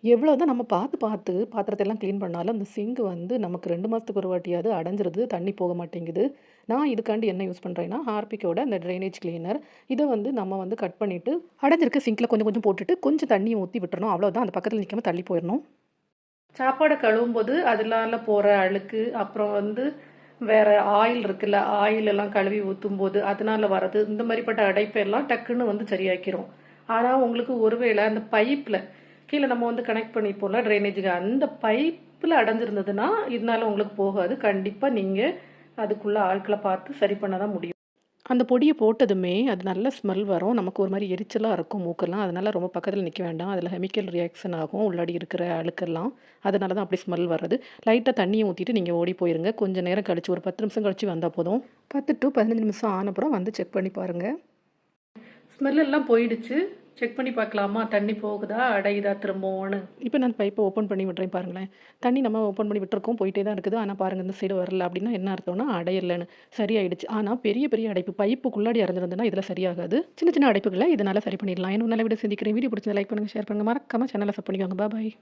எவ்வளோ தான் நம்ம பார்த்து பார்த்து பாத்திரத்த எல்லாம் கிளீன் பண்ணாலும், அந்த சிங்க் வந்து நமக்கு 2 மாசத்துக்கு ஒரு வாட்டியாவது அடைஞ்சிருது. தண்ணி போக மாட்டேங்குது. நான் இதுக்காண்டி என்ன யூஸ் பண்றேன்னா, ஹார்பிக்கோட அந்த ட்ரைனேஜ் கிளீனர். இத வந்து நம்ம வந்து கட் பண்ணிட்டு, அடைஞ்சிருக்க சிங்க்ல கொஞ்சம் கொஞ்சம் போட்டுட்டு, கொஞ்சம் தண்ணிய ஊத்தி விட்டுறணும். அவ்வளோதான். அந்த பக்கத்துல நிக்காம தள்ளி போயிறணும். சாப்பாட கழுவும்போது அதனால போற அழுக்கு, அப்புறம் வந்து வேற ஆயில் இருக்குல்ல, ஆயில் எல்லாம் கழுவி ஊத்தும்போது அதனால வர்றது, இந்த மாரிப்பட்ட அடைப்பெல்லாம் டக்குன்னு வந்து சரியாக்கிரும். ஆனா உங்களுக்கு ஒருவேளை அந்த பைப்ல கீழ நம்ம வந்து கனெக்ட் பண்ணிப்போம்ல ட்ரைனேஜுக்கு, அந்த பைப்ல அடைஞ்சிருந்ததுன்னா, இதனால உங்களுக்கு போகாது. கண்டிப்பா நீங்க அதுக்குள்ள ஆட்கள பார்த்து சரி பண்ண தான் முடியும். அந்த பொடிய போட்டதுமே, அது நல்ல ஸ்மெல் வரும். நமக்கு ஒரு மாரி எரிச்சலா இருக்கும் மூக்கெல்லாம். அதனால ரொம்ப பக்கத்துல நிக்க வேண்டாம். அதுல கெமிக்கல் ரியாக்ஷன் ஆகும். உள்ளாடி இருக்கிற அழுக்கெல்லாம். அதனால தான் அப்படி ஸ்மெல் வர்றது. லைட்டா தண்ணிய ஊத்திட்டு நீங்க ஓடி போயிருங்க. கொஞ்சம் நேரம் கழிச்சு ஒரு 10 நிமிஷம் கழிச்சு வந்தா போதும். 10 டூ 15 நிமிஷம் ஆனப்புறம் வந்து செக் பண்ணி பாருங்க. ஸ்மெல் எல்லாம் போயிடுச்சு. செக் பண்ணி பார்க்கலாமா? தண்ணி போகுதா? அடையுதா திரும்பவும்னு? இப்ப நான் பைப்ப ஓப்பன் பண்ணி விடுறேன் பாருங்களேன். தண்ணி நம்ம ஓப்பன் பண்ணி விட்டுருக்கோம். போயிட்டே தான் இருக்குது. ஆனா பாருங்க இந்த சைடு வரல அப்டின்னா என்ன அர்த்தம்னா அடையலன்னு. சரியாயிடுச்சு. ஆனா பெரிய பெரிய அடைப்பு பைப்புக்குள்ளாடி அடைஞ்சிருந்ததுன்னா இதுல சரியாகாது. சின்ன சின்ன அடைப்புகள இதனால சரி பண்ணிடலாம். இன்னும் நல்ல வீடியோ சந்திக்கிறேன். வீடியோ பிடிச்சத லைக் பண்ணுங்க, ஷேர் பண்ணுங்க. மறக்காம சேனல சப் பண்ணிக்கோங்க. பாய்.